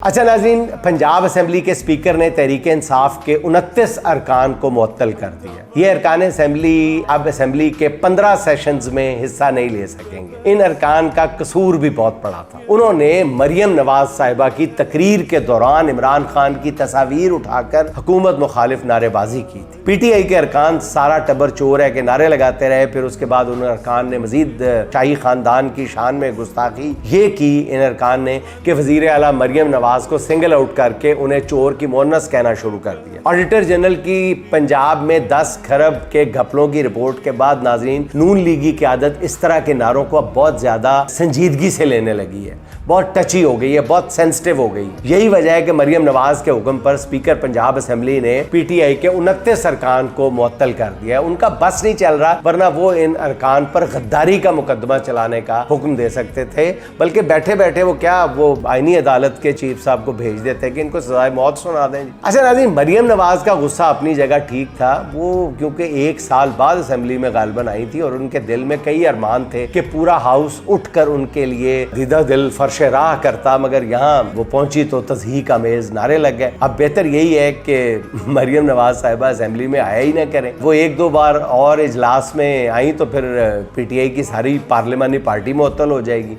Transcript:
अच्छा नाज़रीन, पंजाब असम्बली के स्पीकर ने तहरीक इंसाफ के 29 अरकान को मुअत्तल कर दिया। ये अरकान असम्बली अब असम्बली के 15 सेशंस में हिस्सा नहीं ले सकेंगे। इन अरकान का कसूर भी बहुत बड़ा था। उन्होंने मरियम नवाज साहिबा की तकरीर के दौरान इमरान खान की तस्वीर उठाकर हुकूमत मुखालिफ नारेबाजी की थी। PTI के अरकान सारा टब्बर चोर है के नारे लगाते रहे। फिर उसके बाद उन अरकान ने मजीद शाही खानदान की शान में गुस्ताखी ये की इन अरकान ने कि वज़ीर आला मरियम नवाज को सिंगल आउट करके उन्हें चोर की मोहनस कहना शुरू कर दिया। ऑडिटर जनरल की पंजाब में 10 खरब के घपलों की रिपोर्ट के बाद नाजरीन, नून लीगी की आदत इस तरह के नारों को अब बहुत ज्यादा संजीदगी से लेने लगी है, बहुत टची हो गई है, बहुत सेंसिटिव हो गई। यही वजह है कि मरियम नवाज के हुक्म पर स्पीकर पंजाब असम्बली ने PTI के 29 अरकान को मुअत्तल कर दिया। उनका बस नहीं चल रहा, वरना वो इन अरकान पर गद्दारी का मुकदमा चलाने का हुक्म दे सकते थे, बल्कि बैठे बैठे वो आईनी अदालत के चीफ साहब को भेज देते कि इनको सजाए मौत सुना दें। अच्छा नाज़रीन, मरियम नवाज का गुस्सा अपनी जगह ठीक था। वो क्योंकि 1 साल बाद असेंबली में गालिबन आई थी और उनके दिल में कई अरमान थे कि पूरा हाउस उठकर उनके लिए दीदा दिल फर्श राह करता, मगर यहाँ वो पहुंची तो तज़हीक आमेज़ नारे लग गए। अब बेहतर यही है कि मरियम नवाज साहिबा असेंबली में आया ही ना करें। वो 1-2 बार और इजलास में आई तो फिर PTI की सारी पार्लिमानी पार्टी मुअत्तल हो जाएगी।